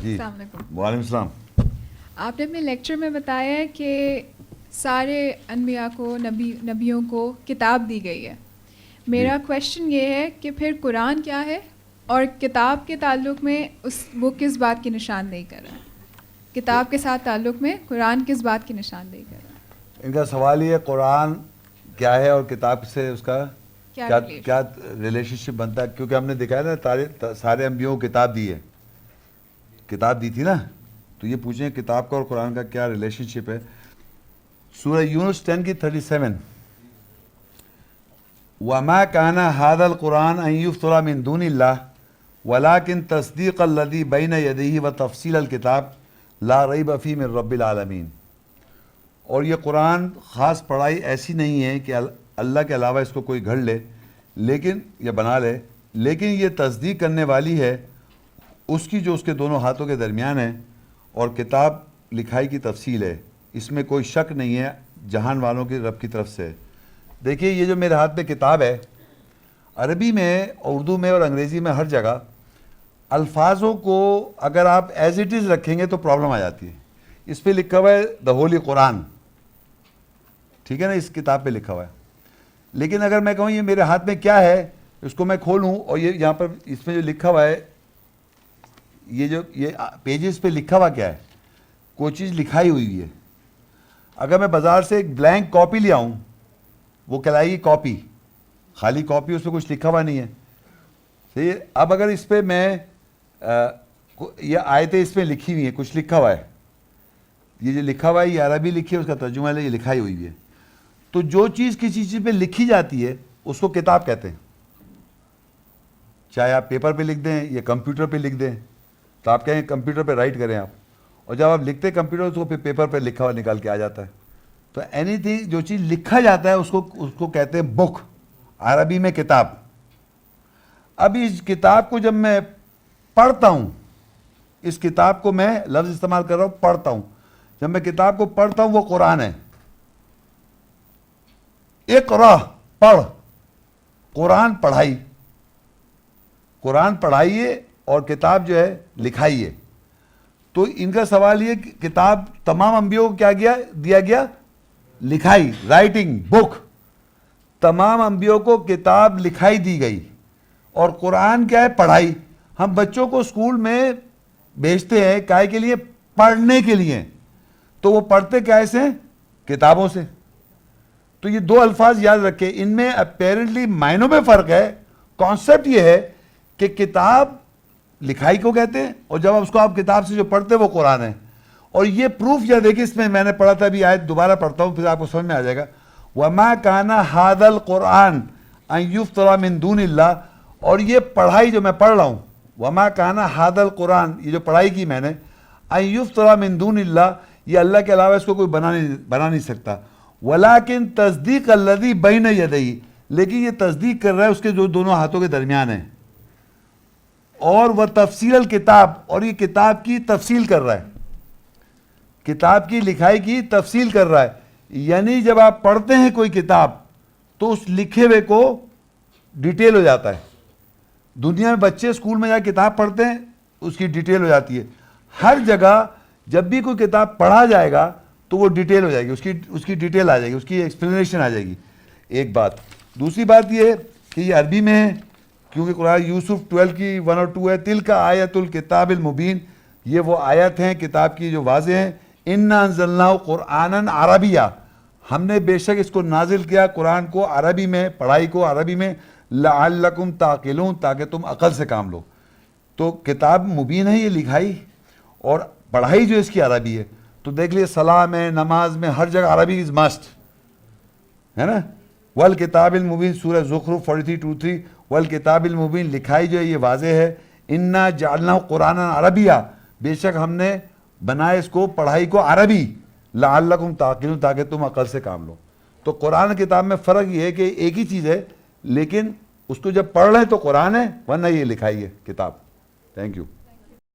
جی السلام علیکم. وعلیکم السلام. آپ نے اپنے لیکچر میں بتایا ہے کہ سارے انبیاء کو نبیوں کو کتاب دی گئی ہے. میرا کویشچن یہ ہے کہ پھر قرآن کیا ہے اور کتاب کے تعلق میں وہ کس بات کی نشاندہی کر رہا ہے؟ کتاب کے ساتھ تعلق میں قرآن کس بات کی نشاندہی کر رہا ہے؟ ان کا سوال یہ ہے قرآن کیا ہے اور کتاب سے اس کا کیا ریلیشن شپ بنتا ہے، کیونکہ ہم نے دیکھا ہے نا سارے انبیاءوں کو کتاب دی ہے، کتاب دی تھی نا، تو یہ پوچھیں کتاب کا اور قرآن کا کیا ریلیشن شپ ہے. سورہ یونس 10 کی 37 وَمَا كَانَ هَذَا الْقُرْآنُ أَن يُفْتَرَىٰ مِن دُونِ اللَّهِ وَلَٰكِن تَصْدِيقَ الَّذِي بَيْنَ يَدَيْهِ وَتَفْصِيلَ الْكِتَابِ لَا رَيْبَ فِيهِ مِن رَبِّ الْعَالَمِينَ. اور یہ قرآن خاص پڑھائی ایسی نہیں ہے کہ اللہ کے علاوہ اس کو کوئی گھڑ لے لیکن یا بنا لے، لیکن یہ تصدیق کرنے والی ہے اس کی جو اس کے دونوں ہاتھوں کے درمیان ہے، اور کتاب لکھائی کی تفصیل ہے، اس میں کوئی شک نہیں ہے، جہان والوں کی رب کی طرف سے. دیکھیے یہ جو میرے ہاتھ میں کتاب ہے، عربی میں، اردو میں اور انگریزی میں ہر جگہ الفاظوں کو اگر آپ ایز اٹ از رکھیں گے تو پرابلم آ جاتی ہے. اس پہ لکھا ہوا ہے دا ہولی قرآن، ٹھیک ہے نا، اس کتاب پہ لکھا ہوا ہے. لیکن اگر میں کہوں یہ میرے ہاتھ میں کیا ہے، اس کو میں کھولوں اور یہ یہاں پر اس میں جو لکھا ہوا ہے، یہ پیجز پہ لکھا ہوا کیا ہے، کوئی چیز لکھائی ہوئی ہے. اگر میں بازار سے ایک بلینک کاپی لے آؤں، وہ کہلائے گی کاپی، خالی کاپی، اس پہ کچھ لکھا ہوا نہیں ہے. صحیح ہے. اب اگر اس پہ میں یہ آیتیں اس میں لکھی ہوئی ہیں، کچھ لکھا ہوا ہے، یہ جو لکھا ہوا ہے یہ عربی لکھی ہے، اس کا ترجمہ ہے، یہ لکھائی ہوئی ہے. تو جو چیز کسی چیز پہ لکھی جاتی ہے اس کو کتاب کہتے ہیں، چاہے آپ پیپر پہ لکھ دیں یا کمپیوٹر پہ لکھ دیں. تو آپ کہیں کمپیوٹر پہ رائٹ کریں آپ، اور جب آپ لکھتے کمپیوٹر تو پھر پیپر پہ لکھا ہوا نکال کے آ جاتا ہے. تو اینی تھنگ جو چیز لکھا جاتا ہے اس کو کہتے ہیں بک، عربی میں کتاب. اب اس کتاب کو جب میں پڑھتا ہوں، اس کتاب کو میں لفظ استعمال کر رہا ہوں پڑھتا ہوں، جب میں کتاب کو پڑھتا ہوں وہ قرآن ہے. اقرا پڑھ، قرآن پڑھائی، قرآن پڑھائی ہے اور کتاب جو ہے لکھائی ہے. تو ان کا سوال یہ کہ کتاب تمام انبیاءوں کو کیا دیا گیا؟ لکھائی، رائٹنگ، بک. تمام انبیاءوں کو کتاب لکھائی دی گئی، اور قرآن کیا ہے؟ پڑھائی. ہم بچوں کو اسکول میں بھیجتے ہیں کائے کے لیے؟ پڑھنے کے لیے. تو وہ پڑھتے کیا سے؟ کتابوں سے. تو یہ دو الفاظ یاد رکھیں، ان میں اپیرنٹلی معنوں میں فرق ہے. کانسیپٹ یہ ہے کہ کتاب لکھائی کو کہتے ہیں، اور جب اس کو آپ کتاب سے جو پڑھتے ہیں وہ قرآن ہے. اور یہ پروف یا دیکھیں، اس میں نے پڑھا تھا، ابھی آیت دوبارہ پڑھتا ہوں پھر آپ کو سمجھ میں آ جائے گا. وَمَا كَانَ هَذَا الْقُرْآنُ أَن يُفْتَرَىٰ مِن دُونِ اللَّهِ. اور یہ پڑھائی جو میں پڑھ رہا ہوں، وَمَا كَانَ هَذَا الْقُرْآنُ، یہ جو پڑھائی کی میں نے، أَن يُفْتَرَىٰ مِن دُونِ اللَّهِ، یہ اللہ کے علاوہ اس کو کوئی بنا نہیں سکتا. وَلَٰكِن تَصْدِيقَ الَّذِي بَيْنَ يَدَيْهِ، لیکن یہ تصدیق کر رہا ہے اس کے جو دونوں ہاتھوں کے درمیان ہے. اور وہ تفصیل الکتاب، اور یہ کتاب کی تفصیل کر رہا ہے، کتاب کی لکھائی کی تفصیل کر رہا ہے. یعنی جب آپ پڑھتے ہیں کوئی کتاب تو اس لکھے ہوئے کو ڈیٹیل ہو جاتا ہے. دنیا میں بچے اسکول میں جا کتاب پڑھتے ہیں، اس کی ڈیٹیل ہو جاتی ہے. ہر جگہ جب بھی کوئی کتاب پڑھا جائے گا تو وہ ڈیٹیل ہو جائے گی، اس کی ڈیٹیل آ جائے گی، اس کی ایکسپلینیشن آ جائے گی. ایک بات. دوسری بات یہ ہے کہ یہ عربی میں ہے، کیونکہ قرآن یوسف 12 کی 1 اور 2 ہے. تلک آیت الکتاب المبین، یہ وہ آیت ہیں کتاب کی جو واضح ہیں. انا انزلناہ قرآنا عربیہ، ہم نے بے شک اس کو نازل کیا قرآن کو عربی میں، پڑھائی کو عربی میں. لعلکم تعقلون، تاکہ تم عقل سے کام لو. تو کتاب مبین ہے یہ لکھائی، اور پڑھائی جو اس کی عربی ہے. تو دیکھ لیے صلاح میں، نماز میں، ہر جگہ عربی از مسٹ ہے نا. والکتاب المبین، سورہ زخرف 43:2-3، والکتاب المبین، لکھائی جو ہے یہ واضح ہے. انا جعلناہ قرآنا عربیہ، بے شک ہم نے بنائے اس کو، پڑھائی کو عربی. لعلکم تعقلون، تاکہ تم عقل سے کام لو. تو قرآن کتاب میں فرق یہ ہے کہ ایک ہی چیز ہے، لیکن اس کو جب پڑھ رہے ہیں تو قرآن ہے، ورنہ یہ لکھائی ہے کتاب. Thank you.